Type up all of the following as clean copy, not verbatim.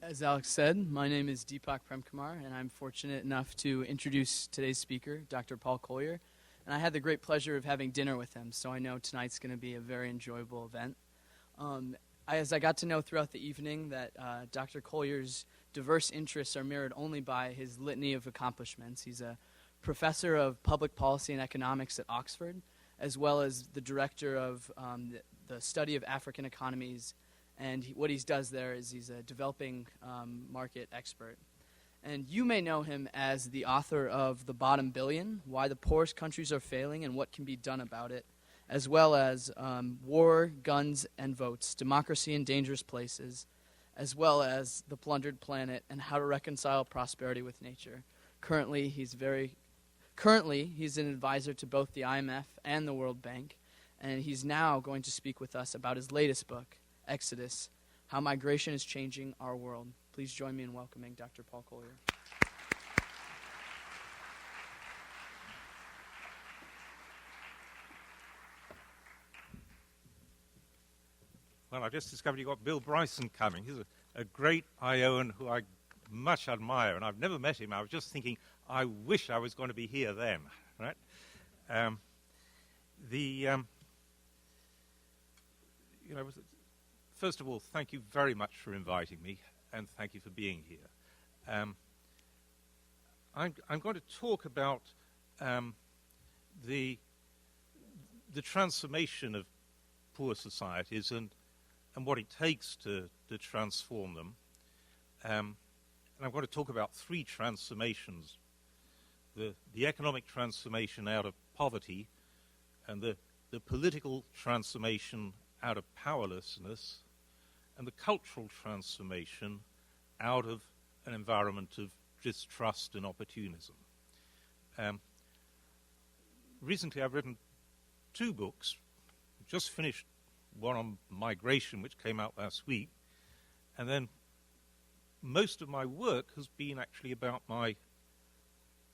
As Alex said, my name is Deepak Premkumar, and I'm fortunate enough to introduce today's speaker, Dr. Paul Collier. And I had the great pleasure of having dinner with him, so I know tonight's going to be a very enjoyable event. As I got to know throughout the evening that Dr. Collier's diverse interests are mirrored only by his litany of accomplishments. He's a professor of public policy and economics at Oxford, as well as the director of the study of African economies. And what he does there is he's a developing market expert. And you may know him as the author of The Bottom Billion, Why the Poorest Countries Are Failing and What Can Be Done About It, as well as War, Guns, and Votes, Democracy in Dangerous Places, as well as The Plundered Planet and How to Reconcile Prosperity with Nature. Currently, he's an advisor to both the IMF and the World Bank, and he's now going to speak with us about his latest book, Exodus, How Migration is Changing Our World. Please join me in welcoming Dr. Paul Collier. Well, I just discovered you've got Bill Bryson coming. He's a great Iowan who I much admire, and I've never met him. I was just thinking, I wish I was going to be here then, right? First of all, thank you very much for inviting me, and thank you for being here. I'm going to talk about the transformation of poor societies and what it takes to transform them. And I'm going to talk about three transformations: the economic transformation out of poverty, and the political transformation out of powerlessness, and the cultural transformation out of an environment of distrust and opportunism. Recently I've written two books. Just finished one on migration, which came out last week, and then most of my work has been actually about the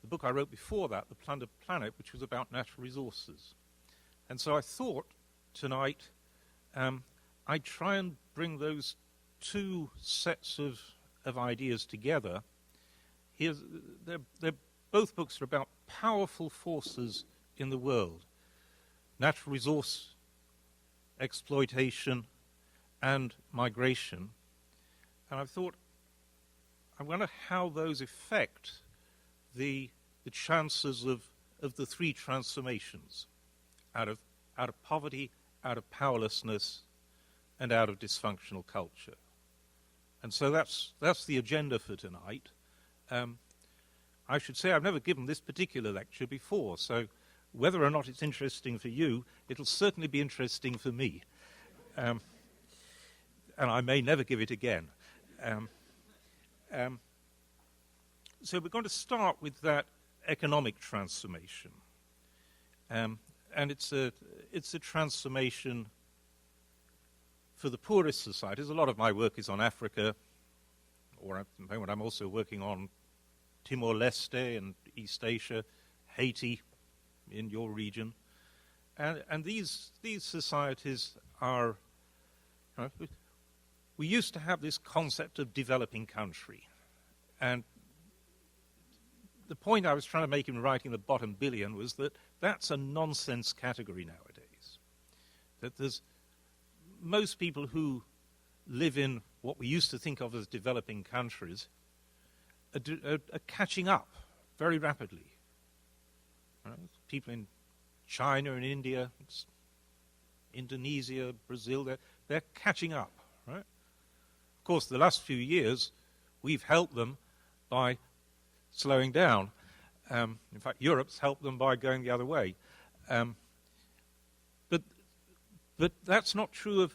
book I wrote before that, The Plundered Planet, which was about natural resources. And so I thought tonight I'd try and bring those two sets of ideas together. They're both books are about powerful forces in the world: natural resource exploitation and migration. And I thought, I wonder how those affect the chances of the three transformations out of poverty, out of powerlessness, and out of dysfunctional culture. And so that's the agenda for tonight. I should say I've never given this particular lecture before, so whether or not it's interesting for you, it'll certainly be interesting for me. And I may never give it again. So we're going to start with that economic transformation. And it's a transformation for the poorest societies. A lot of my work is on Africa, or at the moment I'm also working on Timor-Leste and East Asia, Haiti, in your region. And these societies are, we used to have this concept of developing country. And the point I was trying to make in writing The Bottom Billion was that that's a nonsense category nowadays. That there's most people who live in what we used to think of as developing countries are catching up very rapidly. People in China and India, Indonesia, Brazil, they're catching up, right? Of course, the last few years, we've helped them by slowing down. In fact, Europe's helped them by going the other way. But that's not true of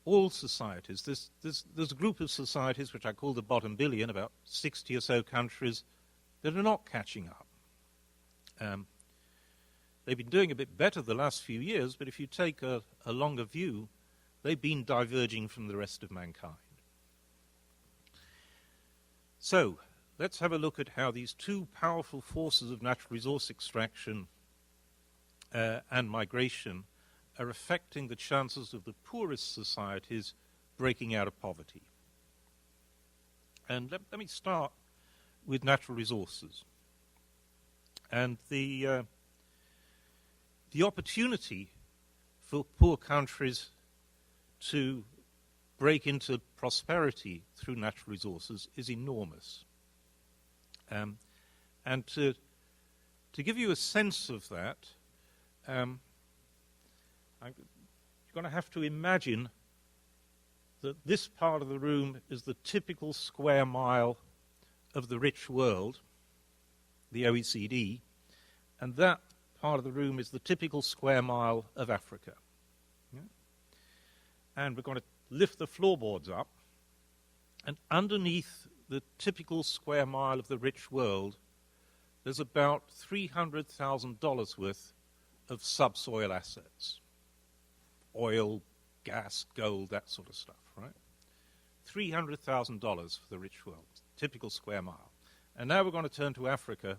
all societies. There's a group of societies, which I call the Bottom Billion, about 60 or so countries, that are not catching up. They've been doing a bit better the last few years, but if you take a longer view, they've been diverging from the rest of mankind. So, let's have a look at how these two powerful forces of natural resource extraction and migration are affecting the chances of the poorest societies breaking out of poverty. And let me start with natural resources. And the opportunity for poor countries to break into prosperity through natural resources is enormous. And to give you a sense of that, you're going to have to imagine that this part of the room is the typical square mile of the rich world, the OECD, and that part of the room is the typical square mile of Africa. Yeah? And we're going to lift the floorboards up, and underneath the typical square mile of the rich world, there's about $300,000 worth of subsoil assets. Oil, gas, gold, that sort of stuff, right? $300,000 for the rich world, typical square mile. And now we're going to turn to Africa,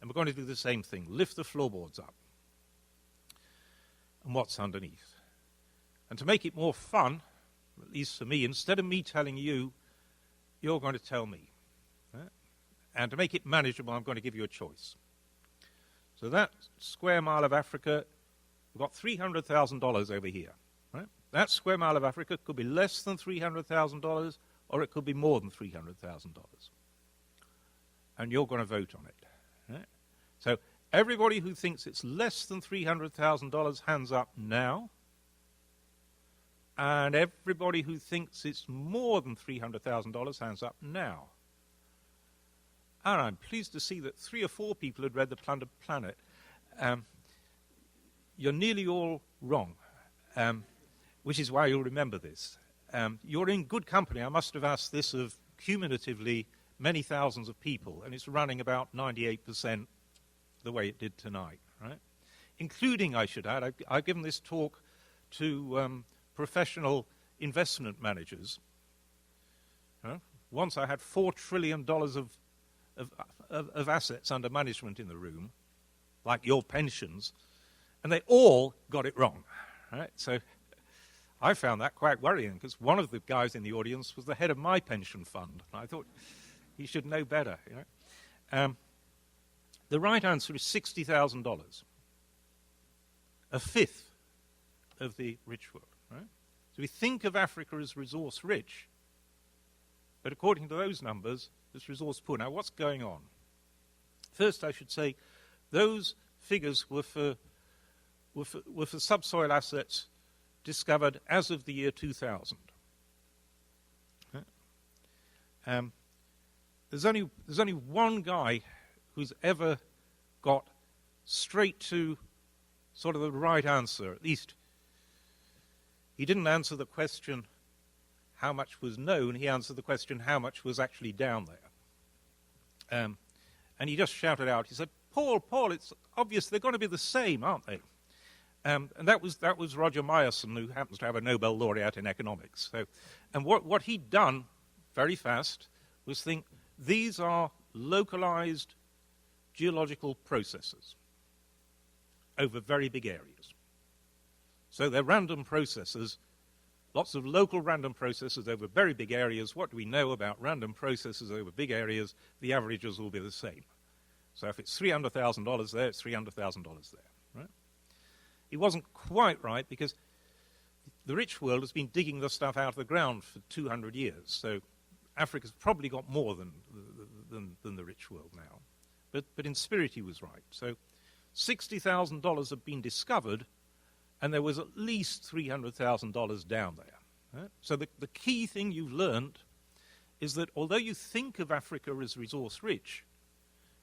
and we're going to do the same thing, lift the floorboards up. And what's underneath? And to make it more fun, at least for me, instead of me telling you, you're going to tell me. Right? And to make it manageable, I'm going to give you a choice. So that square mile of Africa, we've got $300,000 over here. Right? That square mile of Africa could be less than $300,000, or it could be more than $300,000. And you're going to vote on it. Right? So everybody who thinks it's less than $300,000, hands up now. And everybody who thinks it's more than $300,000, hands up now. And I'm pleased to see that 3 or 4 people had read The Plundered Planet. You're nearly all wrong, which is why you'll remember this. You're in good company. I must have asked this of cumulatively many thousands of people, and it's running about 98% the way it did tonight, right? Including, I should add, I've given this talk to professional investment managers. Once I had $4 trillion of assets under management in the room, like your pensions, and they all got it wrong. Right? So I found that quite worrying, because one of the guys in the audience was the head of my pension fund. And I thought he should know better. You know? The right answer is $60,000, a fifth of the rich world. Right? So we think of Africa as resource rich, but according to those numbers, it's resource poor. Now, what's going on? First, I should say, those figures were for subsoil assets discovered as of the year 2000. There's only one guy who's ever got straight to sort of the right answer. At least he didn't answer the question how much was known. He answered the question how much was actually down there. And he just shouted out. He said, Paul, it's obvious they're going to be the same, aren't they? And that was Roger Myerson, who happens to have a Nobel laureate in economics. So, and what he'd done very fast was think, these are localized geological processes over very big areas. So they're random processes, lots of local random processes over very big areas. What do we know about random processes over big areas? The averages will be the same. So if it's $300,000 there, it's $300,000 there. Right? He wasn't quite right, because the rich world has been digging the stuff out of the ground for 200 years. So Africa's probably got more than the rich world now. But in spirit he was right. So $60,000 have been discovered, and there was at least $300,000 down there. Right? So the key thing you've learned is that although you think of Africa as resource rich,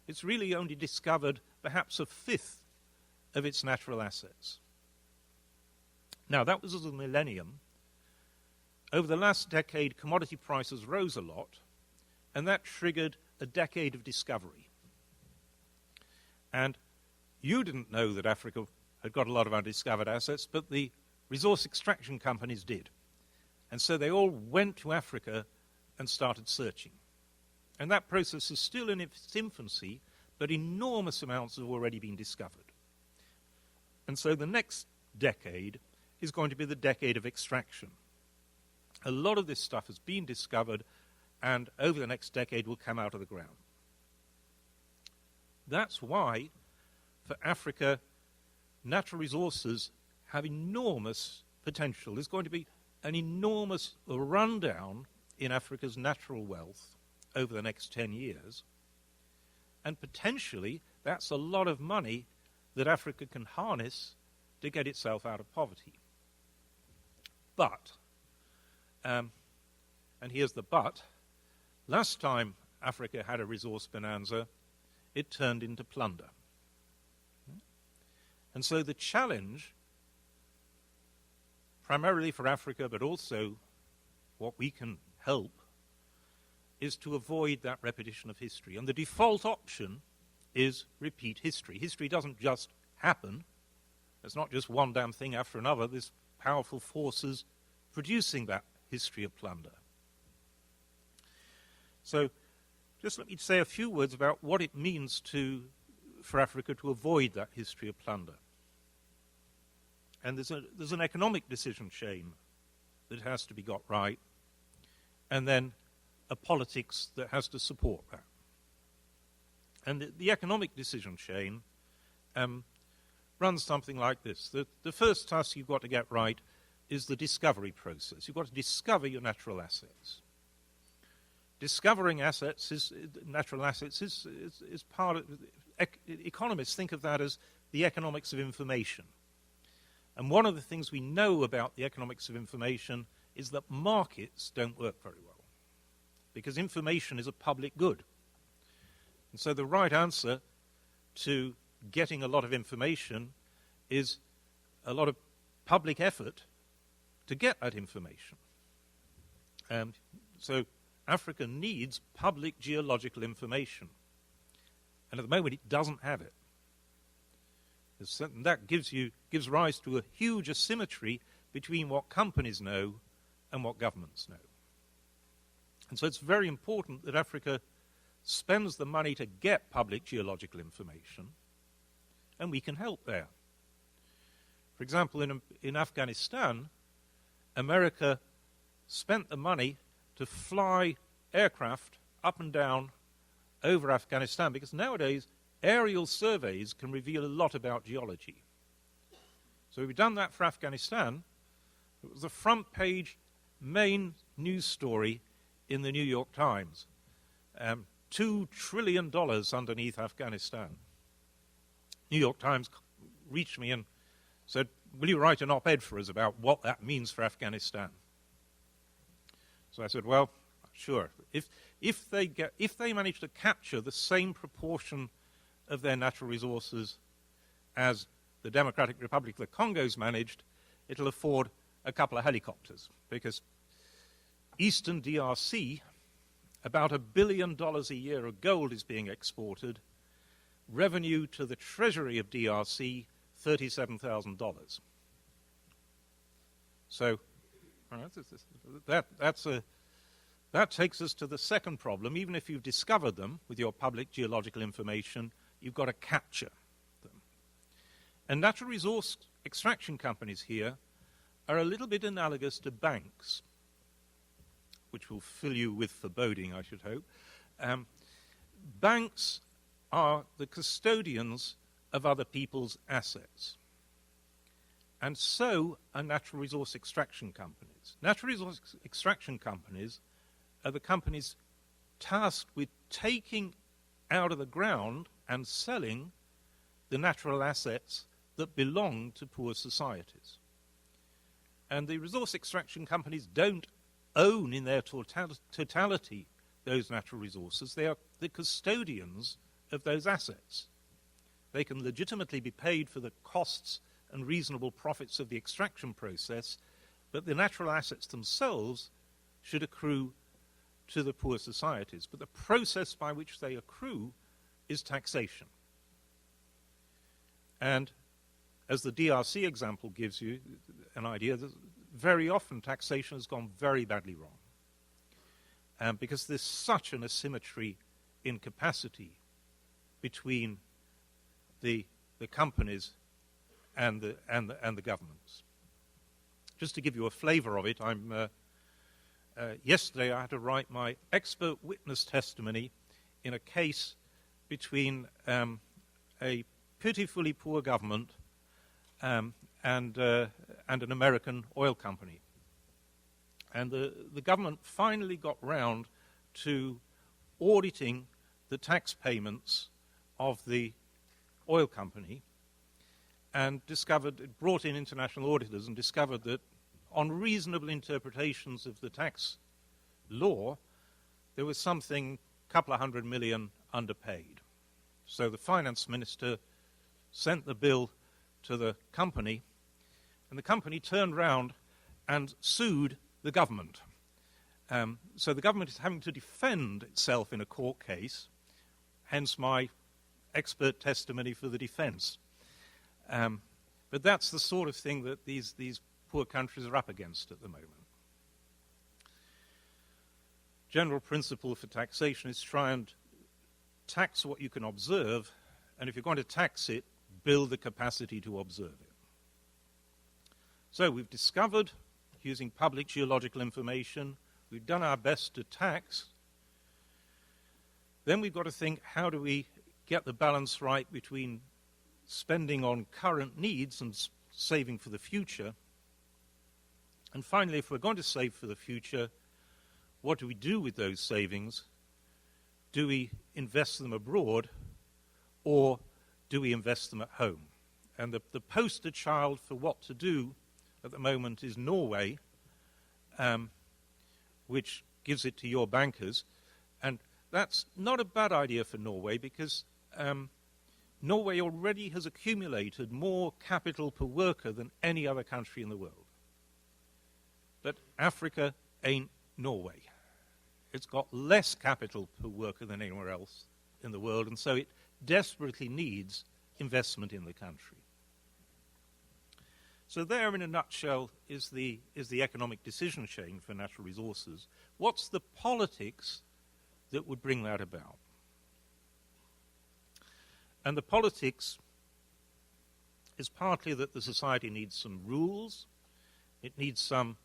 it's really only discovered perhaps a fifth of its natural assets. Now, that was the millennium. Over the last decade, commodity prices rose a lot, and that triggered a decade of discovery. And you didn't know that Africa had got a lot of undiscovered assets, but the resource extraction companies did. And so they all went to Africa and started searching. And that process is still in its infancy, but enormous amounts have already been discovered. And so the next decade is going to be the decade of extraction. A lot of this stuff has been discovered, and over the next decade will come out of the ground. That's why, for Africa, natural resources have enormous potential. There's going to be an enormous rundown in Africa's natural wealth over the next 10 years, and potentially that's a lot of money that Africa can harness to get itself out of poverty. But, and here's the but, last time Africa had a resource bonanza, it turned into plunder. And so the challenge, primarily for Africa, but also what we can help, is to avoid that repetition of history. And the default option is repeat history. History doesn't just happen. It's not just one damn thing after another. There's powerful forces producing that history of plunder. So just let me say a few words about what it means for Africa to avoid that history of plunder. And there's an economic decision chain that has to be got right, and then a politics that has to support that. And the economic decision chain runs something like this. The first task you've got to get right is the discovery process. You've got to discover your natural assets. Discovering natural assets is part of, economists think of that as the economics of information. And one of the things we know about the economics of information is that markets don't work very well, because information is a public good. And so the right answer to getting a lot of information is a lot of public effort to get that information. So Africa needs public geological information. And at the moment it doesn't have it. And that gives rise to a huge asymmetry between what companies know and what governments know. And so it's very important that Africa spends the money to get public geological information, and we can help there. For example, in Afghanistan, America spent the money to fly aircraft up and down over Afghanistan, because nowadays aerial surveys can reveal a lot about geology. So we've done that for Afghanistan. It was the front page main news story in the New York Times. $2 trillion underneath Afghanistan. New York Times reached me and said, will you write an op-ed for us about what that means for Afghanistan? So I said, well, sure. If they manage to capture the same proportion of their natural resources as the Democratic Republic of the Congo's managed, it'll afford a couple of helicopters, because Eastern DRC, about $1 billion a year of gold is being exported. Revenue to the treasury of DRC, $37,000. So that takes us to the second problem. Even if you've discovered them with your public geological information, you've got to capture them. And natural resource extraction companies here are a little bit analogous to banks, which will fill you with foreboding, I should hope. Banks are the custodians of other people's assets. And so are natural resource extraction companies. Natural resource extraction companies are the companies tasked with taking out of the ground and selling the natural assets that belong to poor societies. And the resource extraction companies don't own in their totality those natural resources. They are the custodians of those assets. They can legitimately be paid for the costs and reasonable profits of the extraction process, but the natural assets themselves should accrue to the poor societies. But the process by which they accrue is taxation. And as the DRC example gives you an idea, very often taxation has gone very badly wrong. Because there's such an asymmetry in capacity between the companies and the governments. Just to give you a flavor of it, I'm yesterday I had to write my expert witness testimony in a case between a pitifully poor government and an American oil company. And the government finally got round to auditing the tax payments of the oil company and brought in international auditors and discovered that on reasonable interpretations of the tax law, there was something, a couple of $100 million underpaid. So the finance minister sent the bill to the company, and the company turned round and sued the government. So the government is having to defend itself in a court case, hence my expert testimony for the defense. But that's the sort of thing that these poor countries are up against at the moment. General principle for taxation is try and tax what you can observe, and if you're going to tax it, build the capacity to observe it. So we've discovered, using public geological information, we've done our best to tax. Then we've got to think, how do we get the balance right between spending on current needs and saving for the future? And finally, if we're going to save for the future, what do we do with those savings? Do we invest them abroad, or do we invest them at home? And the poster child for what to do at the moment is Norway, which gives it to your bankers. And that's not a bad idea for Norway, because Norway already has accumulated more capital per worker than any other country in the world. But Africa ain't Norway. It's got less capital per worker than anywhere else in the world, and so it desperately needs investment in the country. So there, in a nutshell, is the economic decision chain for natural resources. What's the politics that would bring that about? And the politics is partly that the society needs some rules. It needs some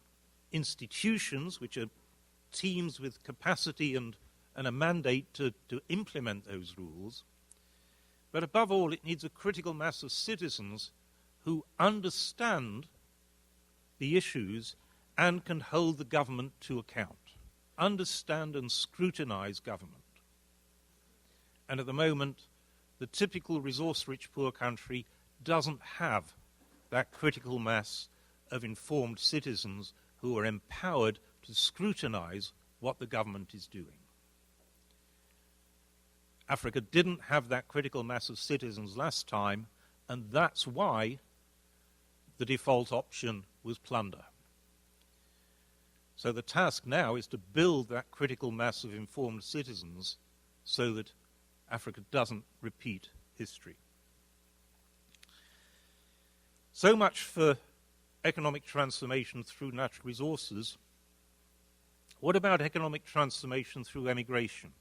institutions, which are teams with capacity and a mandate to implement those rules. But above all, it needs a critical mass of citizens who understand the issues and can hold the government to account, understand and scrutinize government. And at the moment, the typical resource-rich poor country doesn't have that critical mass of informed citizens who are empowered to scrutinize what the government is doing. Africa didn't have that critical mass of citizens last time, and that's why the default option was plunder. So the task now is to build that critical mass of informed citizens so that Africa doesn't repeat history. So much for economic transformation through natural resources. What about economic transformation through emigration?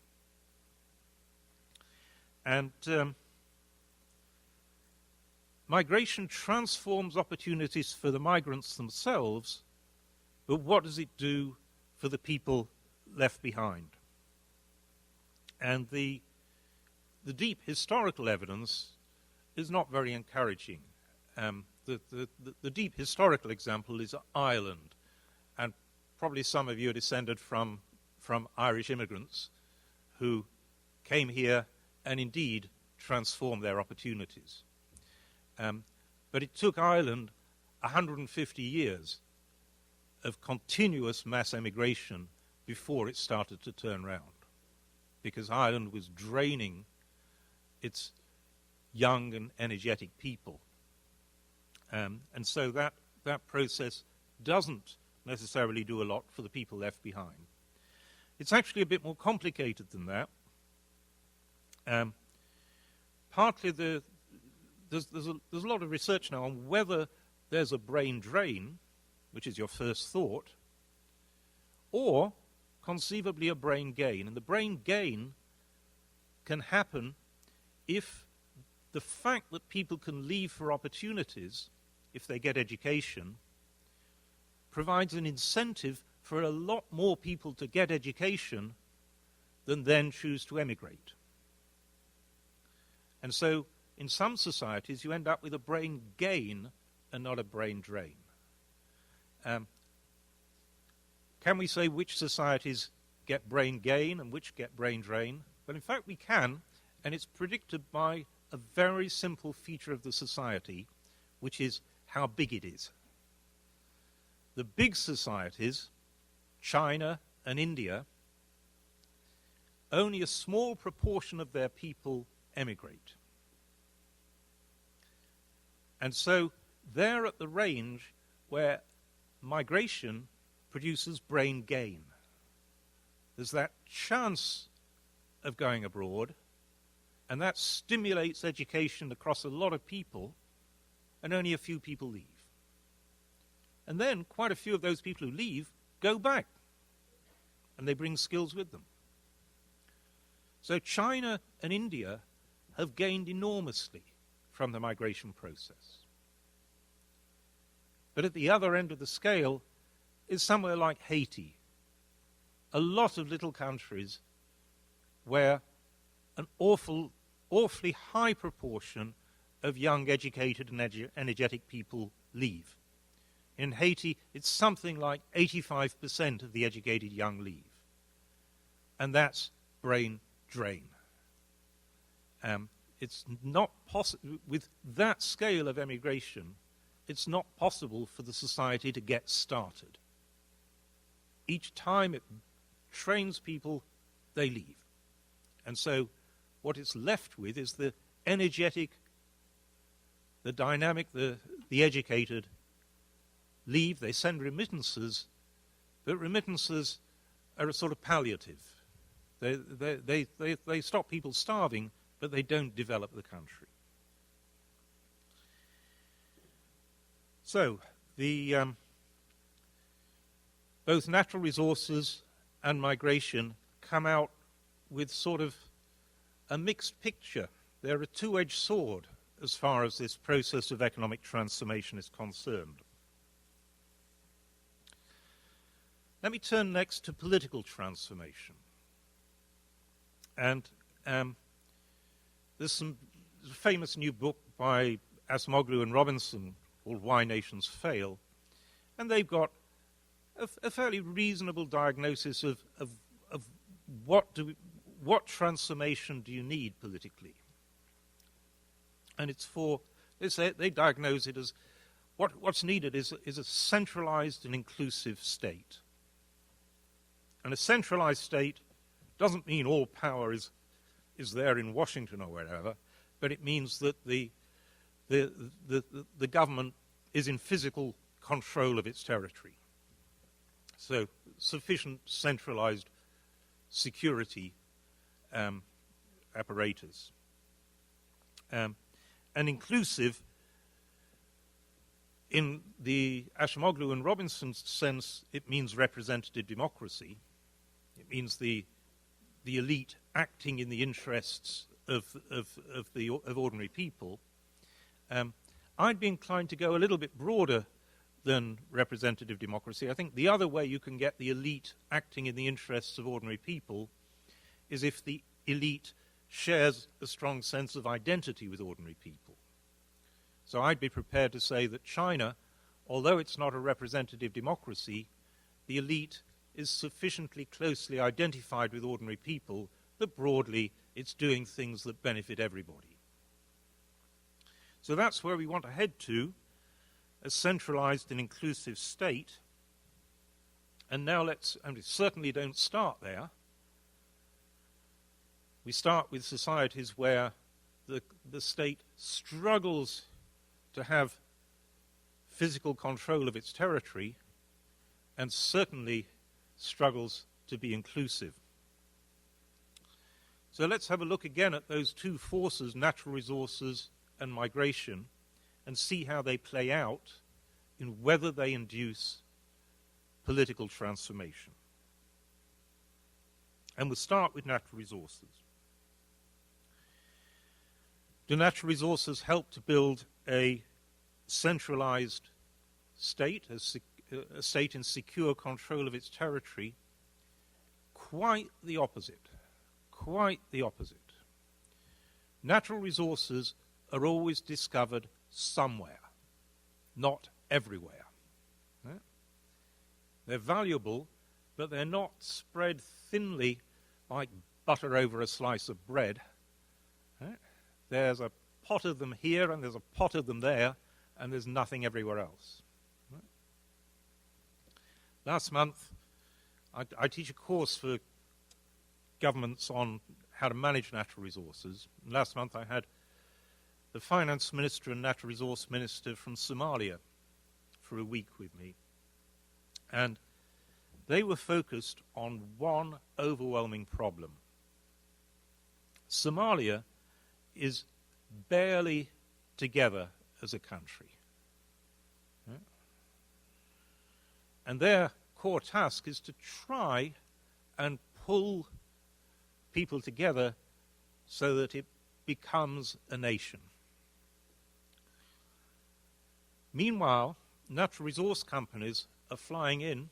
And migration transforms opportunities for the migrants themselves, but what does it do for the people left behind? And the deep historical evidence is not very encouraging. The deep historical example is Ireland, and probably some of you are descended from Irish immigrants who came here and indeed transformed their opportunities. But it took Ireland 150 years of continuous mass emigration before it started to turn round, because Ireland was draining its young and energetic people. And so that process doesn't necessarily do a lot for the people left behind. It's actually a bit more complicated than that. Partly there's a lot of research now on whether there's a brain drain, which is your first thought, or conceivably a brain gain. And the brain gain can happen if the fact that people can leave for opportunities, if they get education, provides an incentive for a lot more people to get education than then choose to emigrate. And so in some societies you end up with a brain gain and not a brain drain. Can we say which societies get brain gain and which get brain drain? Well, in fact we can, and it's predicted by a very simple feature of the society, which is how big it is. The big societies, China and India, only a small proportion of their people emigrate. And so they're at the range where migration produces brain gain. There's that chance of going abroad, and that stimulates education across a lot of people, and only a few people leave. And then quite a few of those people who leave go back, and they bring skills with them. So China and India have gained enormously from the migration process. But at the other end of the scale is somewhere like Haiti, a lot of little countries where an awfully high proportion of young, educated and energetic people leave. In Haiti, it's something like 85% of the educated young leave. And that's brain drain. It's not possible, with that scale of emigration, it's not possible for the society to get started. Each time it trains people, they leave. And so what it's left with is the energetic, the dynamic, the educated leave. They send remittances, but remittances are a sort of palliative. They stop people starving, but they don't develop the country. So both natural resources and migration come out with sort of a mixed picture. They're a two-edged sword as far as this process of economic transformation is concerned. Let me turn next to political transformation. And there's a famous new book by Acemoglu and Robinson called Why Nations Fail, and they've got a fairly reasonable diagnosis of what transformation do you need politically. And it's for, they diagnose it as what's needed is a centralized and inclusive state. And a centralized state doesn't mean all power is there in Washington or wherever, but it means that the government is in physical control of its territory. So sufficient centralized security apparatus. And inclusive, in the Acemoglu and Robinson sense, it means representative democracy. It means the elite acting in the interests of ordinary people. I'd be inclined to go a little bit broader than representative democracy. I think the other way you can get the elite acting in the interests of ordinary people is if the elite shares a strong sense of identity with ordinary people. So I'd be prepared to say that China, although it's not a representative democracy, the elite is sufficiently closely identified with ordinary people that broadly it's doing things that benefit everybody. So that's where we want to head to, a centralized and inclusive state. And now we certainly don't start there. We start with societies where the state struggles to have physical control of its territory and certainly struggles to be inclusive. So let's have a look again at those two forces, natural resources and migration, and see how they play out in whether they induce political transformation. And we'll start with natural resources. Do natural resources help to build a centralized state, a state in secure control of its territory. Quite the opposite. Quite the opposite. Natural resources are always discovered somewhere, not everywhere. Right? They're valuable, but they're not spread thinly like butter over a slice of bread. Right? There's a pot of them here, and there's a pot of them there, and there's nothing everywhere else. Right? Last month, I teach a course for governments on how to manage natural resources. And last month I had the finance minister and natural resource minister from Somalia for a week with me. And they were focused on one overwhelming problem. Somalia is barely together as a country. Right? And their core task is to try and pull people together so that it becomes a nation. Meanwhile, natural resource companies are flying in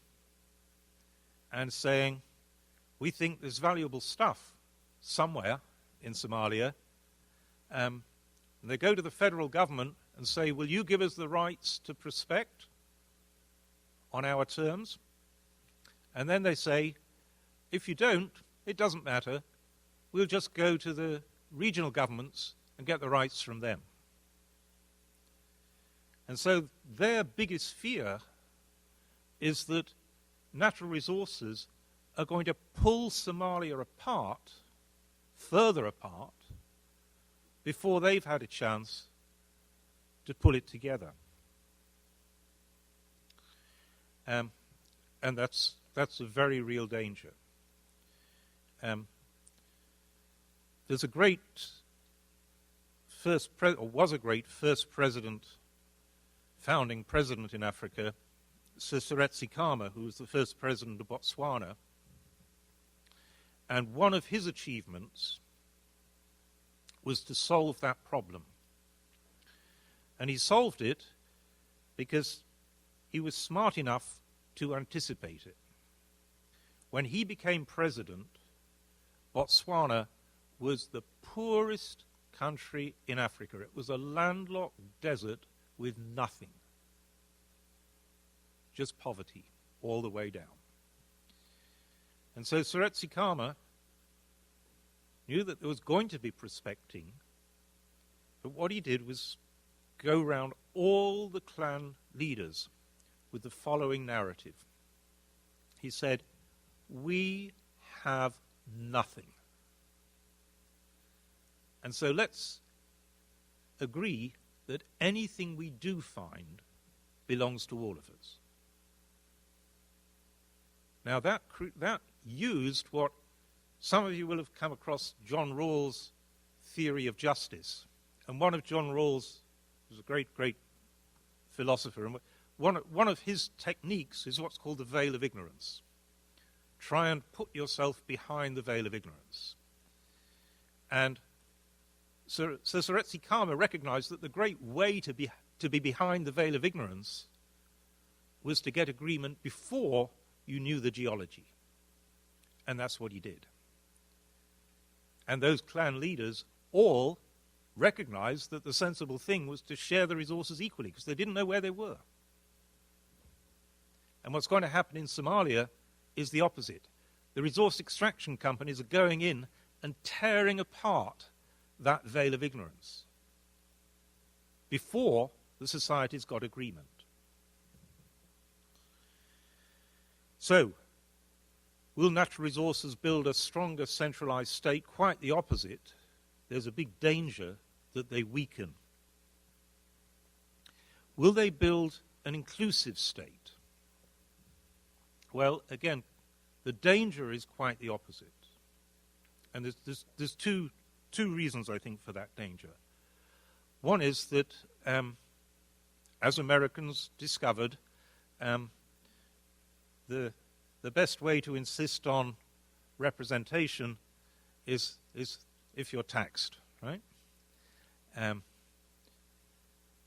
and saying, we think there's valuable stuff somewhere in Somalia. And they go to the federal government and say, will you give us the rights to prospect on our terms? And then they say, if you don't, it doesn't matter. We'll just go to the regional governments and get the rights from them. And so their biggest fear is that natural resources are going to pull Somalia apart, further apart, before they've had a chance to pull it together. And that's a very real danger. There's a great was a great first president, founding president in Africa, Sir Seretse Khama, who was the first president of Botswana. And one of his achievements was to solve that problem. And he solved it because he was smart enough to anticipate it. When he became president, Botswana was the poorest country in Africa. It was a landlocked desert with nothing. Just poverty all the way down. And so Seretse Khama knew that there was going to be prospecting, but what he did was go around all the clan leaders with the following narrative. He said, we have nothing. And so let's agree that anything we do find belongs to all of us. Now that used what some of you will have come across, John Rawls' theory of justice. And one of John Rawls was a great, great philosopher. And one of his techniques is what's called the veil of ignorance. Try and put yourself behind the veil of ignorance. And Sir Seretse Khama recognized that the great way to be behind the veil of ignorance was to get agreement before you knew the geology. And that's what he did. And those clan leaders all recognized that the sensible thing was to share the resources equally because they didn't know where they were. And what's going to happen in Somalia is the opposite. The resource extraction companies are going in and tearing apart that veil of ignorance before the society's got agreement. So, will natural resources build a stronger centralized state? Quite the opposite. There's a big danger that they weaken. Will they build an inclusive state? Well, again, the danger is quite the opposite. And there's two reasons, I think, for that danger. One is that, as Americans discovered, the best way to insist on representation is if you're taxed, right?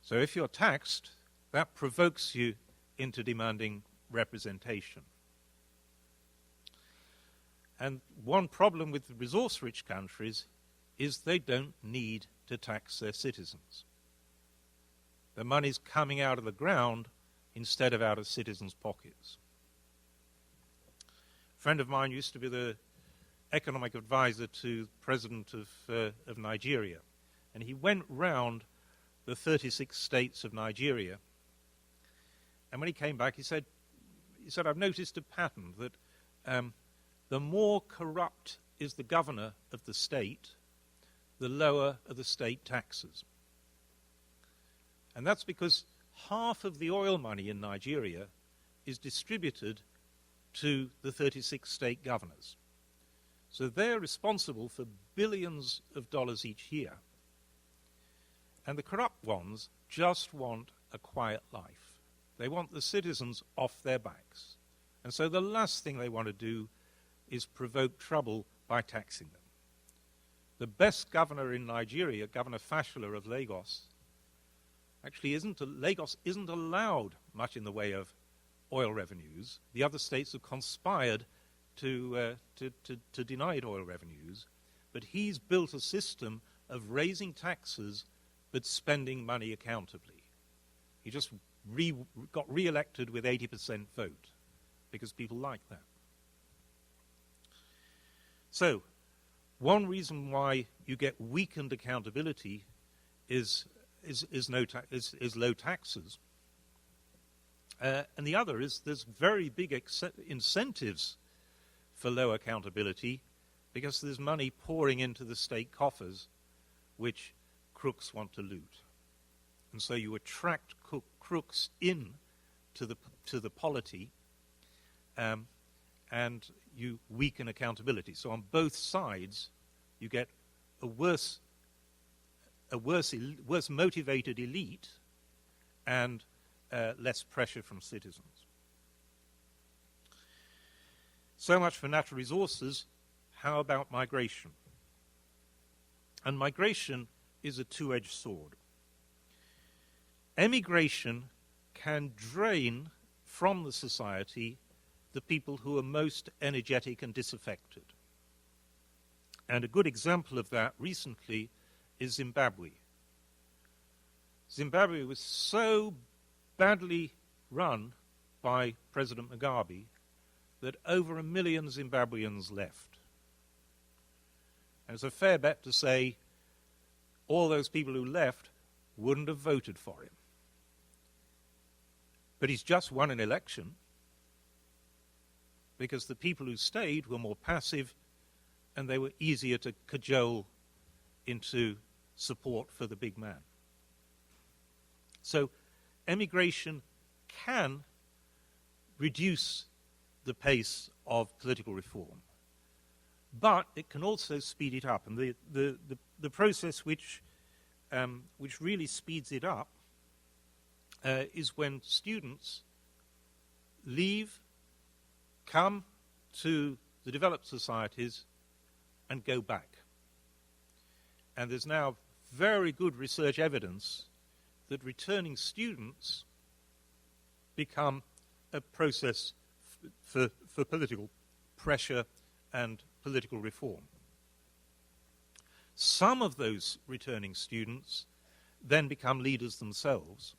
So if you're taxed, that provokes you into demanding representation. And one problem with the resource-rich countries is they don't need to tax their citizens. The money's coming out of the ground instead of out of citizens' pockets. A friend of mine used to be the economic advisor to the president of Nigeria, and he went round the 36 states of Nigeria, and when he came back, he said, I've noticed a pattern that the more corrupt is the governor of the state, the lower are the state taxes. And that's because half of the oil money in Nigeria is distributed to the 36 state governors. So they're responsible for billions of dollars each year. And the corrupt ones just want a quiet life. They want the citizens off their backs. And so the last thing they want to do is provoke trouble by taxing them. The best governor in Nigeria, Governor Fashola of Lagos, actually Lagos isn't allowed much in the way of oil revenues. The other states have conspired to deny it oil revenues, but he's built a system of raising taxes but spending money accountably. He just got re-elected with 80% vote because people like that. So, one reason why you get weakened accountability is low taxes. And the other is there's very big incentives for low accountability because there's money pouring into the state coffers which crooks want to loot. And so you attract crooks in to the polity and you weaken accountability. So on both sides you get a worse motivated elite and less pressure from citizens. So much for natural resources. How about migration? And migration is a two-edged sword. Emigration can drain from the society the people who are most energetic and disaffected. And a good example of that recently is Zimbabwe. Zimbabwe was so badly run by President Mugabe that over 1 million Zimbabweans left. And it's a fair bet to say all those people who left wouldn't have voted for him. But he's just won an election because the people who stayed were more passive and they were easier to cajole into support for the big man. So emigration can reduce the pace of political reform, but it can also speed it up. And the process which really speeds it up is when students leave, come to the developed societies, and go back. And there's now very good research evidence that returning students become a process for political pressure and political reform. Some of those returning students then become leaders themselves.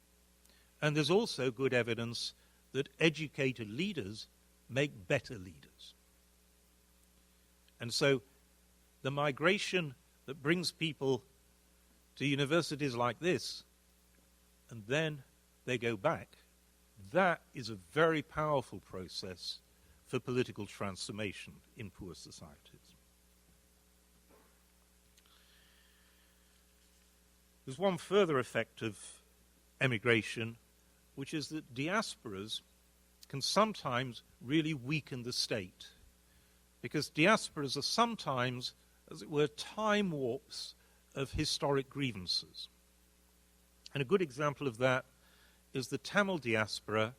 And there's also good evidence that educated leaders make better leaders. And so the migration that brings people to universities like this, and then they go back, that is a very powerful process for political transformation in poor societies. There's one further effect of emigration, which is that diasporas can sometimes really weaken the state, because diasporas are sometimes, as it were, time warps of historic grievances. And a good example of that is the Tamil diaspora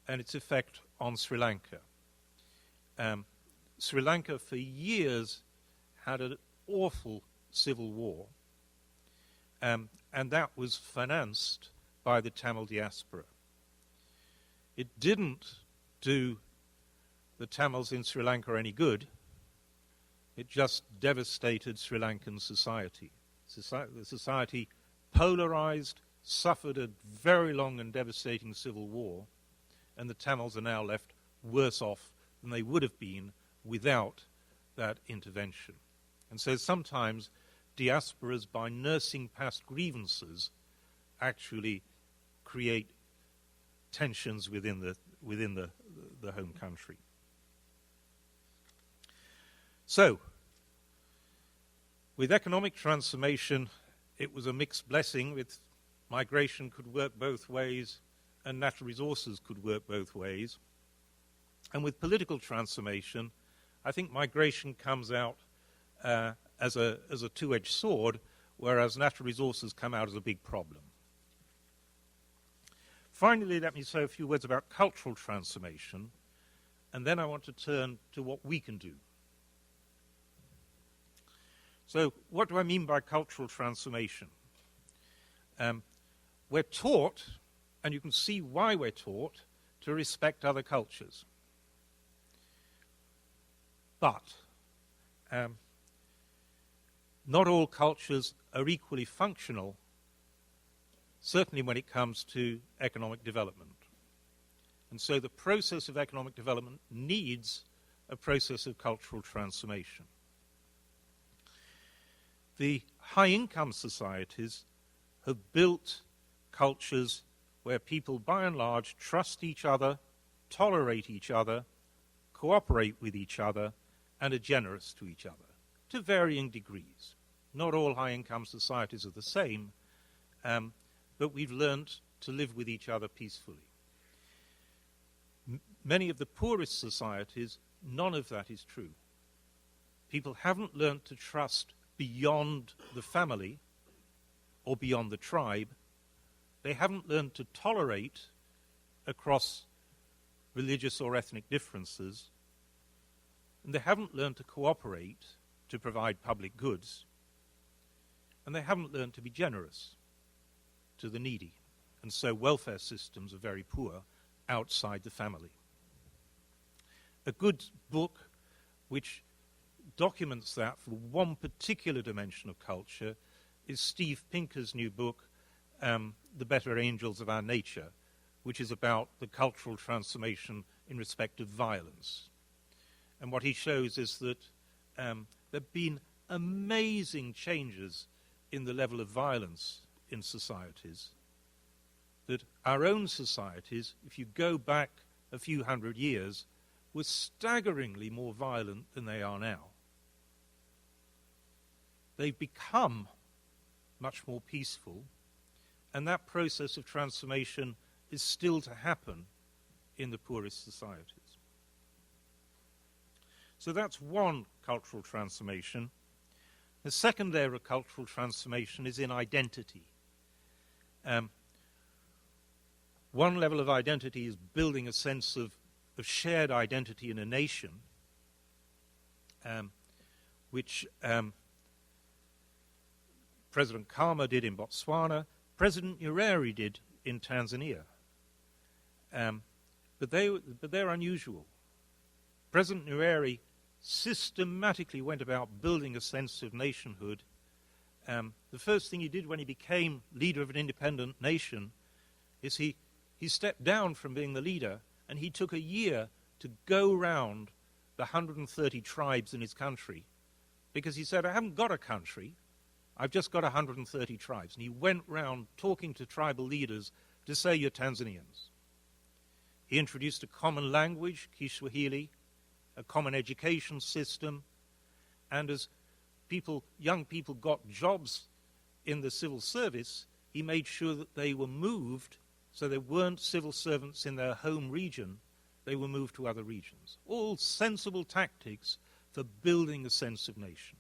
and its effect on Sri Lanka. Sri Lanka for years had an awful civil war, and that was financed by the Tamil diaspora. It didn't do the Tamils in Sri Lanka any good. It just devastated Sri Lankan society. The society polarized, suffered a very long and devastating civil war, and the Tamils are now left worse off than they would have been without that intervention. And so sometimes diasporas, by nursing past grievances, actually create tensions within the home country. So, with economic transformation, it was a mixed blessing. With migration could work both ways, and natural resources could work both ways. And with political transformation, I think migration comes out as a two-edged sword, whereas natural resources come out as a big problem. Finally, let me say a few words about cultural transformation, and then I want to turn to what we can do. So, what do I mean by cultural transformation? We're taught, and you can see why we're taught, to respect other cultures. But not all cultures are equally functional, certainly when it comes to economic development. And so the process of economic development needs a process of cultural transformation. The high-income societies have built cultures where people, by and large, trust each other, tolerate each other, cooperate with each other, and are generous to each other, to varying degrees. Not all high-income societies are the same, but we've learned to live with each other peacefully. Many of the poorest societies, none of that is true. People haven't learned to trust beyond the family or beyond the tribe. They haven't learned to tolerate across religious or ethnic differences, and they haven't learned to cooperate to provide public goods, and they haven't learned to be generous to the needy. And so welfare systems are very poor outside the family. A good book which documents that for one particular dimension of culture is Steve Pinker's new book, The Better Angels of Our Nature, which is about the cultural transformation in respect of violence. And what he shows is that there have been amazing changes in the level of violence in societies, that our own societies, if you go back a few hundred years, were staggeringly more violent than they are now. They've become much more peaceful, and that process of transformation is still to happen in the poorest societies. So that's one cultural transformation. The second layer of cultural transformation is in identity. One level of identity is building a sense of shared identity in a nation, which President Khama did in Botswana, President Nyerere did in Tanzania. But they're unusual. President Nyerere systematically went about building a sense of nationhood. The first thing he did when he became leader of an independent nation is he stepped down from being the leader, and he took a year to go round the 130 tribes in his country, because he said, I haven't got a country, I've just got 130 tribes. And he went round talking to tribal leaders to say, you're Tanzanians. He introduced a common language, Kiswahili, a common education system, and as young people got jobs in the civil service, he made sure that they were moved so they weren't civil servants in their home region, they were moved to other regions. All sensible tactics for building a sense of nation.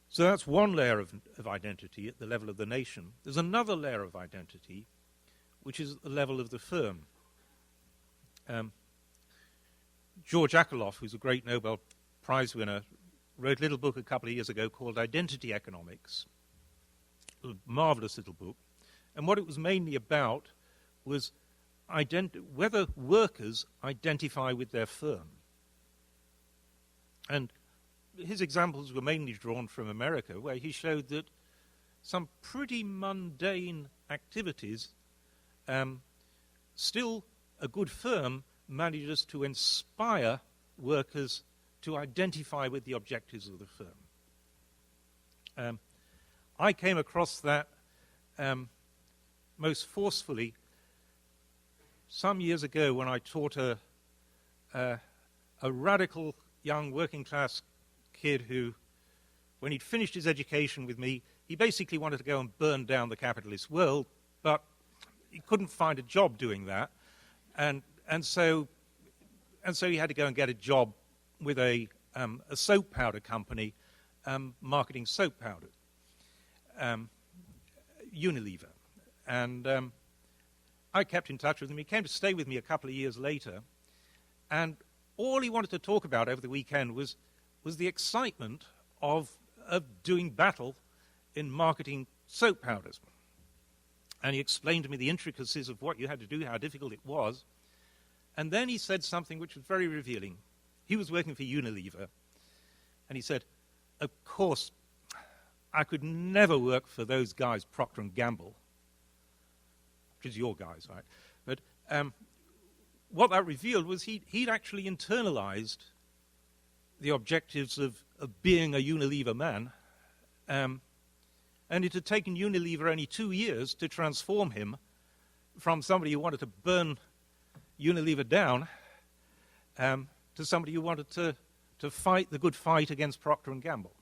So that's one layer of identity at the level of the nation. There's another layer of identity, which is at the level of the firm. George Akerlof, who's a great Nobel Prize winner, wrote a little book a couple of years ago called Identity Economics, a marvelous little book, And what it was mainly about was whether workers identify with their firm. And his examples were mainly drawn from America, where he showed that some pretty mundane activities, still a good firm manages to inspire workers to identify with the objectives of the firm. I came across that most forcefully some years ago when I taught a radical young working class kid who, when he'd finished his education with me, he basically wanted to go and burn down the capitalist world, but he couldn't find a job doing that, and so he had to go and get a job with a soap powder company marketing soap powder, Unilever. And I kept in touch with him. He came to stay with me a couple of years later, and all he wanted to talk about over the weekend was the excitement of doing battle in marketing soap powders. And he explained to me the intricacies of what you had to do, how difficult it was. And then he said something which was very revealing. He was working for Unilever, and he said, of course, I could never work for those guys, Procter & Gamble, which is your guys, right? But what that revealed was he'd actually internalized the objectives of being a Unilever man, and it had taken Unilever only 2 years to transform him from somebody who wanted to burn Unilever down to somebody who wanted to fight the good fight against Procter & Gamble.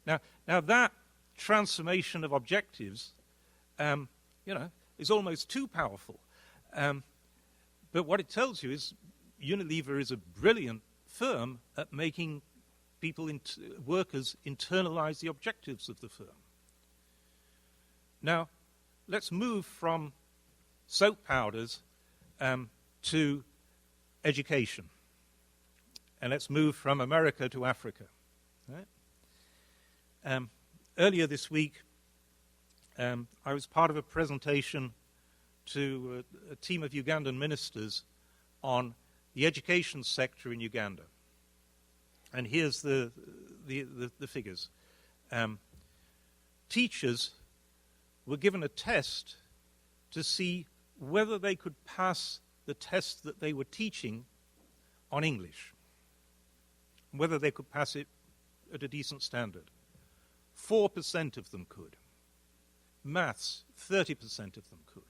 Now that transformation of objectives, is almost too powerful. But what it tells you is Unilever is a brilliant firm at making workers internalize the objectives of the firm. Now, let's move from soap powders to education. And let's move from America to Africa. Right? Earlier this week, I was part of a presentation to a team of Ugandan ministers on the education sector in Uganda. And here's the figures. Teachers were given a test to see whether they could pass the test that they were teaching on English, whether they could pass it at a decent standard. 4% of them could. Maths, 30% of them could.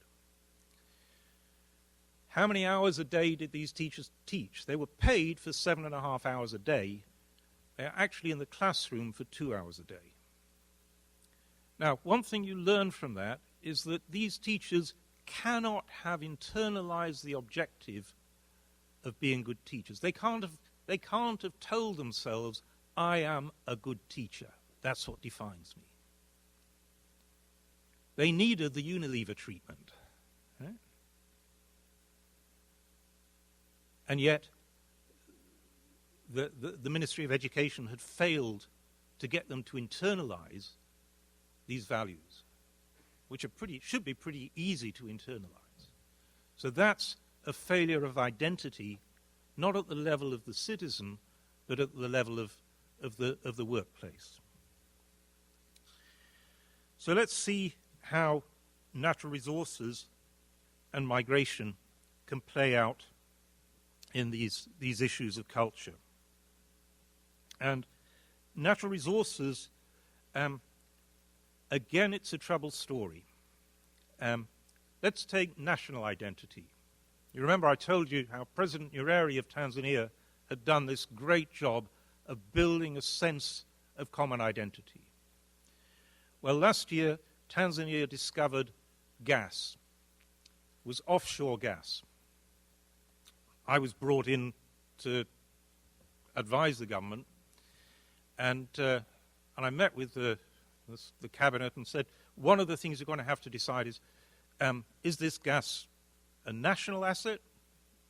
How many hours a day did these teachers teach? They were paid for 7.5 hours a day. They're actually in the classroom for 2 hours a day. Now, one thing you learn from that is that these teachers cannot have internalized the objective of being good teachers. They can't have told themselves, I am a good teacher. That's what defines me. They needed the Unilever treatment. Right? And yet, the Ministry of Education had failed to get them to internalize these values, which should be pretty easy to internalize. So that's a failure of identity, not at the level of the citizen, but at the level of the workplace. So let's see how natural resources and migration can play out in these issues of culture. And natural resources, again, it's a troubled story. Let's take national identity. You remember I told you how President Nyerere of Tanzania had done this great job of building a sense of common identity. Well, last year, Tanzania discovered gas. It was offshore gas. I was brought in to advise the government, and I met with the cabinet and said, one of the things you're going to have to decide is this gas a national asset,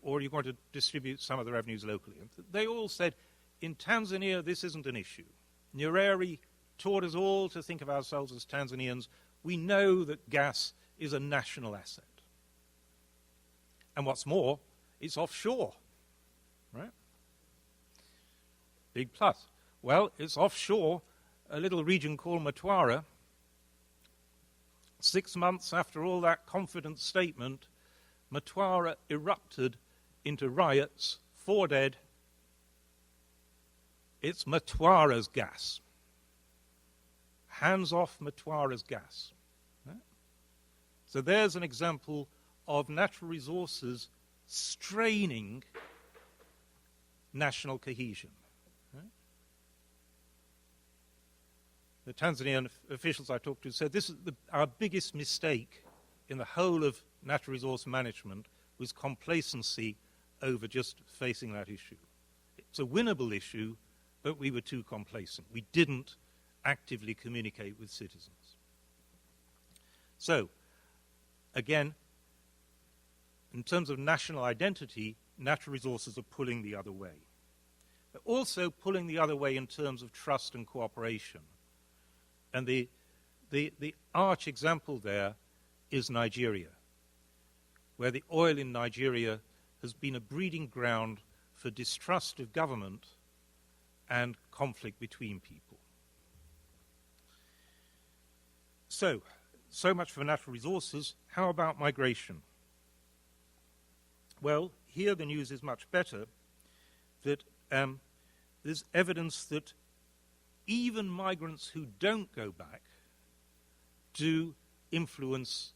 or are you going to distribute some of the revenues locally? And they all said, in Tanzania, this isn't an issue. Nyerere taught us all to think of ourselves as Tanzanians. We know that gas is a national asset. And what's more, it's offshore, right? Big plus. Well, it's offshore, a little region called Mtwara. 6 months after all that confident statement, Mtwara erupted into riots, 4 dead. It's Mtwara's gas. Hands off Mtwara's gas. Right? So there's an example of natural resources straining national cohesion. Right? The Tanzanian officials I talked to said this is our biggest mistake in the whole of natural resource management was complacency over just facing that issue. It's a winnable issue, but we were too complacent. We didn't actively communicate with citizens. So, again, in terms of national identity, natural resources are pulling the other way. They're also pulling the other way in terms of trust and cooperation. And the arch example there is Nigeria, where the oil in Nigeria has been a breeding ground for distrust of government and conflict between people. So much for natural resources. How about migration? Well, here the news is much better, that there's evidence that even migrants who don't go back do influence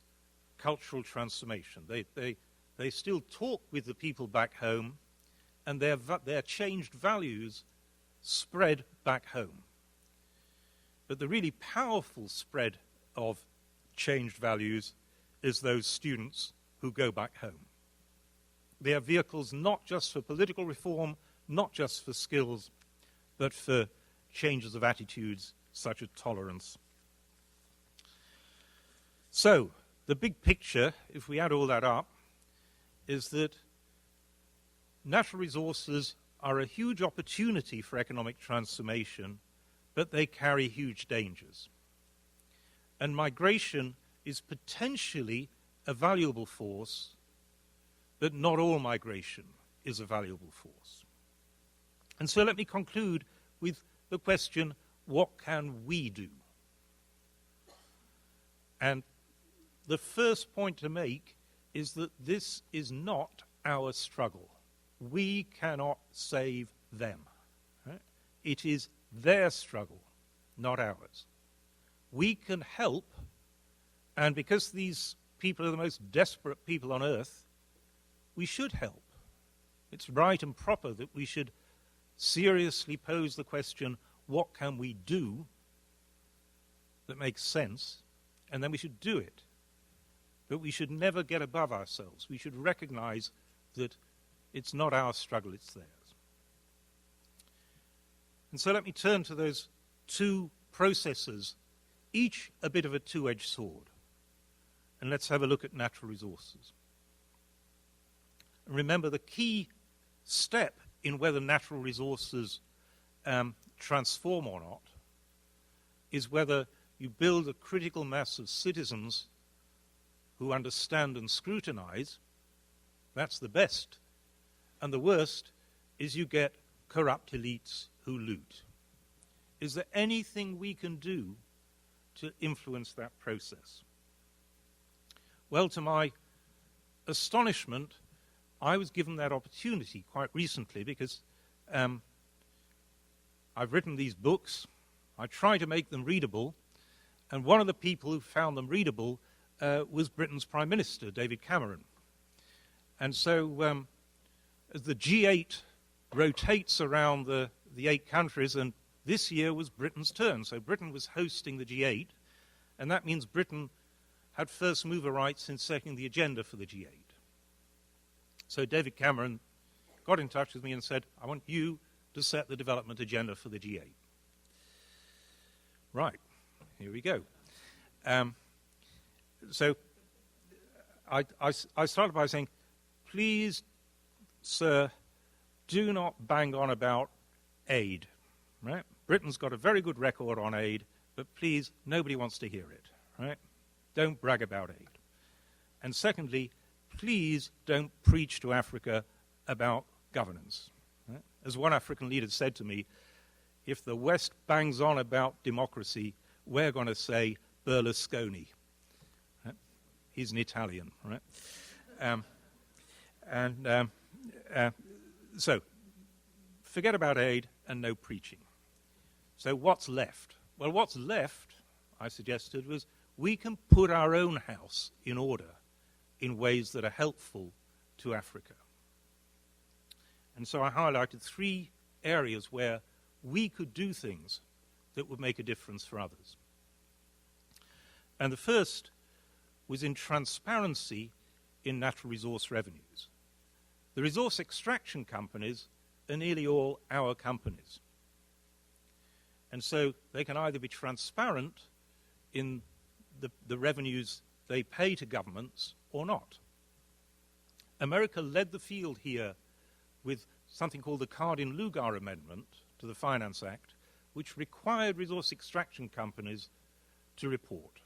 cultural transformation. They still talk with the people back home, and their changed values spread back home. But the really powerful spread of changed values is those students who go back home. They are vehicles not just for political reform, not just for skills, but for changes of attitudes such as tolerance. So, the big picture, if we add all that up, is that natural resources are a huge opportunity for economic transformation, but they carry huge dangers. And migration is potentially a valuable force, but not all migration is a valuable force. And so let me conclude with the question, what can we do? And the first point to make is that this is not our struggle. We cannot save them. Right? It is their struggle, not ours. We can help, and because these people are the most desperate people on earth, we should help. It's right and proper that we should seriously pose the question, what can we do that makes sense? And then we should do it. But we should never get above ourselves. We should recognize that it's not our struggle, it's theirs. And so let me turn to those two processes, each a bit of a two-edged sword. And let's have a look at natural resources. And remember, the key step in whether natural resources transform or not is whether you build a critical mass of citizens who understand and scrutinize. That's the best. And the worst is you get corrupt elites who loot. Is there anything we can do to influence that process? Well, to my astonishment, I was given that opportunity quite recently because I've written these books. I try to make them readable, and one of the people who found them readable was Britain's Prime Minister, David Cameron. And so as the G8 rotates around the 8 countries, and this year was Britain's turn. So Britain was hosting the G8, and that means Britain had first mover rights in setting the agenda for the G8. So David Cameron got in touch with me and said, I want you to set the development agenda for the G8. Right, here we go. So I started by saying, please, sir, do not bang on about aid. Right? Britain's got a very good record on aid, but please, nobody wants to hear it. Right? Don't brag about aid. And secondly, please don't preach to Africa about governance. Right? As one African leader said to me, if the West bangs on about democracy, we're going to say Berlusconi. Right? He's an Italian, right? So, forget about aid and no preaching. So what's left? Well, what's left, I suggested, was we can put our own house in order in ways that are helpful to Africa. And so I highlighted 3 areas where we could do things that would make a difference for others. And the first was in transparency in natural resource revenues. The resource extraction companies are nearly all our companies. And so they can either be transparent in the revenues they pay to governments or not. America led the field here with something called the Cardin-Lugar Amendment to the Finance Act, which required resource extraction companies to report.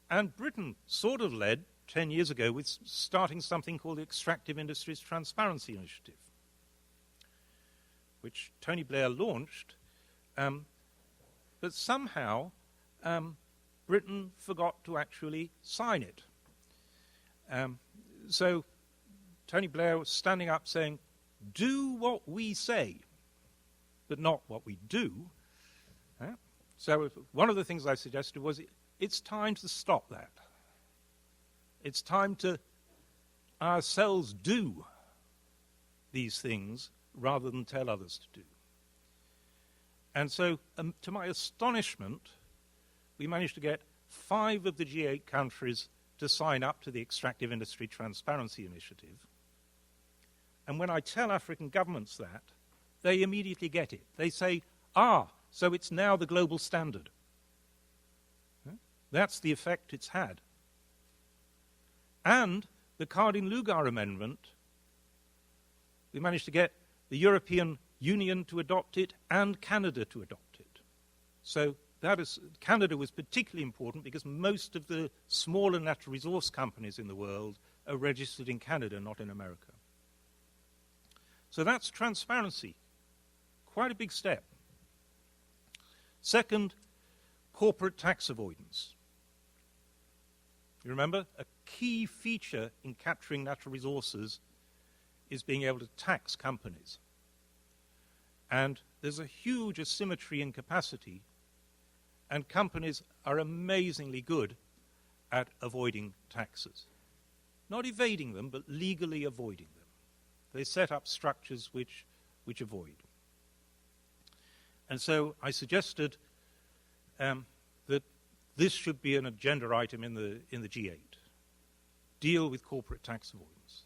And Britain sort of led 10 years ago with starting something called the Extractive Industries Transparency Initiative, which Tony Blair launched, but somehow Britain forgot to actually sign it. So Tony Blair was standing up saying, do what we say, but not what we do. So one of the things I suggested was it's time to stop that. It's time to ourselves do these things rather than tell others to do. And so, to my astonishment, we managed to get 5 of the G8 countries to sign up to the Extractive Industry Transparency Initiative. And when I tell African governments that, they immediately get it. They say, so it's now the global standard. That's the effect it's had. And the Cardin-Lugar Amendment, we managed to get the European Union to adopt it and Canada to adopt it. So Canada was particularly important because most of the smaller natural resource companies in the world are registered in Canada, not in America. So that's transparency. Quite a big step. Second, corporate tax avoidance. You remember, a key feature in capturing natural resources is being able to tax companies. And there's a huge asymmetry in capacity, and companies are amazingly good at avoiding taxes. Not evading them, but legally avoiding them. They set up structures which avoid. And so I suggested that this should be an agenda item in the G8. Deal with corporate tax avoidance.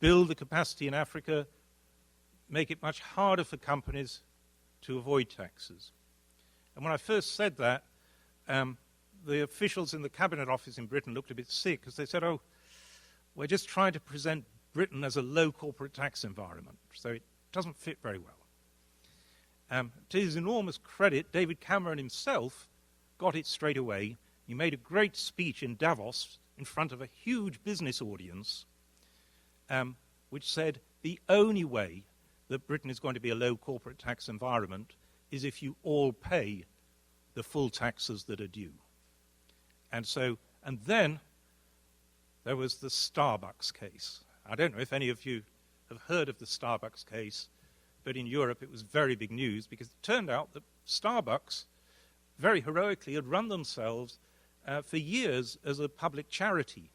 Build the capacity in Africa, make it much harder for companies to avoid taxes. And when I first said that, the officials in the Cabinet Office in Britain looked a bit sick because they said, we're just trying to present Britain as a low corporate tax environment, so it doesn't fit very well. To his enormous credit, David Cameron himself got it straight away. He made a great speech in Davos in front of a huge business audience, which said the only way that Britain is going to be a low corporate tax environment is if you all pay the full taxes that are due. And then there was the Starbucks case. I don't know if any of you have heard of the Starbucks case, but in Europe it was very big news because it turned out that Starbucks very heroically had run themselves for years as a public charity.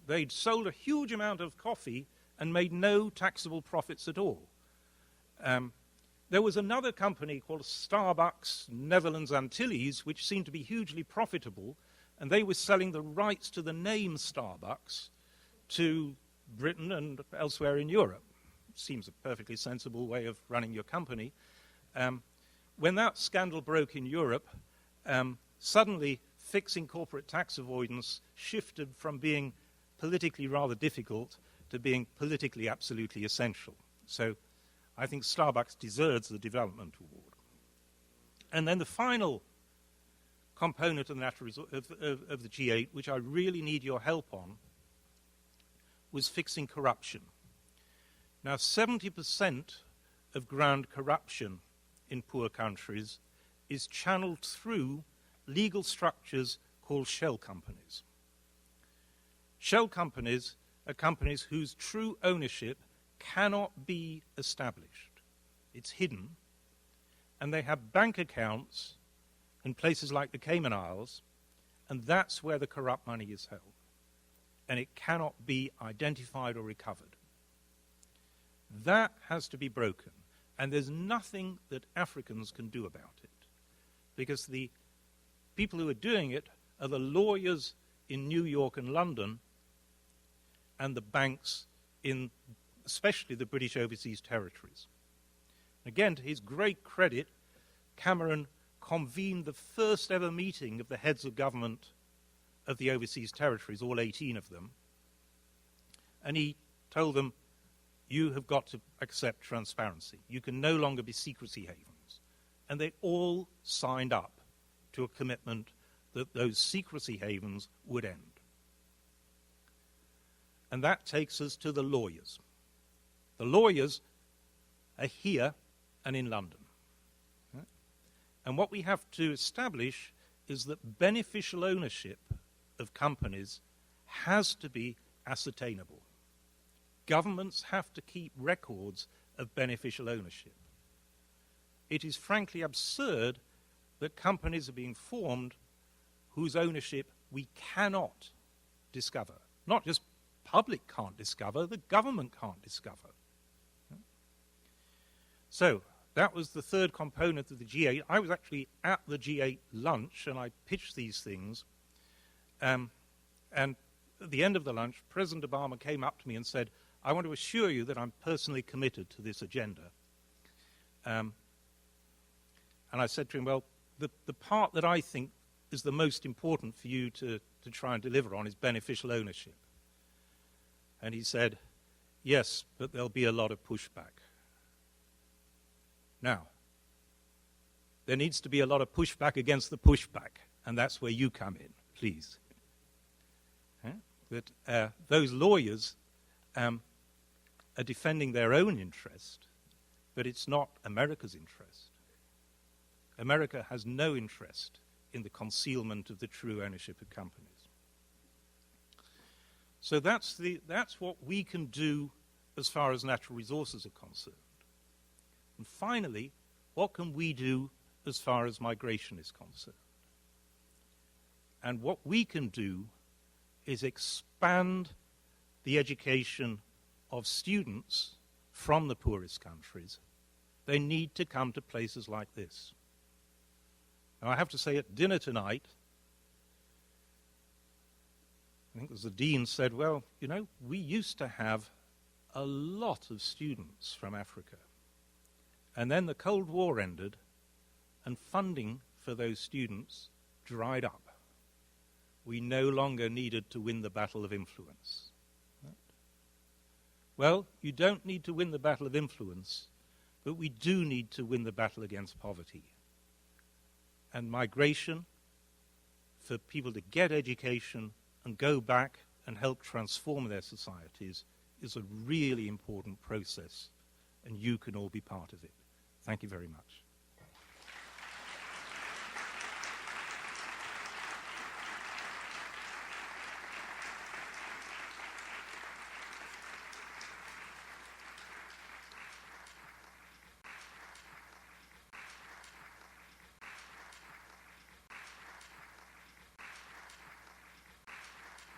They'd sold a huge amount of coffee and made no taxable profits at all. There was another company called Starbucks Netherlands Antilles, which seemed to be hugely profitable, and they were selling the rights to the name Starbucks to Britain and elsewhere in Europe. Seems a perfectly sensible way of running your company. When that scandal broke in Europe, suddenly fixing corporate tax avoidance shifted from being politically rather difficult to being politically absolutely essential. So I think Starbucks deserves the Development Award. And then the final component of the G8, which I really need your help on, was fixing corruption. Now, 70% of ground corruption in poor countries is channeled through legal structures called shell companies. Shell companies are companies whose true ownership cannot be established. It's hidden, and they have bank accounts in places like the Cayman Isles, and that's where the corrupt money is held. And it cannot be identified or recovered. That has to be broken, and there's nothing that Africans can do about it, because the people who are doing it are the lawyers in New York and London and the banks in especially the British Overseas Territories. Again, to his great credit, Cameron convened the first ever meeting of the heads of government of the Overseas Territories, all 18 of them, and he told them, you have got to accept transparency. You can no longer be secrecy havens. And they all signed up to a commitment that those secrecy havens would end. And that takes us to the lawyers. The lawyers are here and in London. And what we have to establish is that beneficial ownership of companies has to be ascertainable. Governments have to keep records of beneficial ownership. It is frankly absurd that companies are being formed whose ownership we cannot discover. Not just public can't discover, the government can't discover. So that was the third component of the G8. I was actually at the G8 lunch, and I pitched these things. And at the end of the lunch, President Obama came up to me and said, I want to assure you that I'm personally committed to this agenda. And I said to him, well, the part that I think is the most important for you to try and deliver on is beneficial ownership. And he said, yes, but there'll be a lot of pushback. Now, there needs to be a lot of pushback against the pushback, and that's where you come in, please. That those lawyers are defending their own interest, but it's not America's interest. America has no interest in the concealment of the true ownership of companies. So that's what we can do as far as natural resources are concerned. And finally, what can we do as far as migration is concerned? And what we can do is expand the education of students from the poorest countries. They need to come to places like this. Now, I have to say, at dinner tonight, I think as the dean said, well, you know, we used to have a lot of students from Africa. And then the Cold War ended, and funding for those students dried up. We no longer needed to win the battle of influence. Right? Well, you don't need to win the battle of influence, but we do need to win the battle against poverty. And migration, for people to get education and go back and help transform their societies, is a really important process, and you can all be part of it. Thank you very much.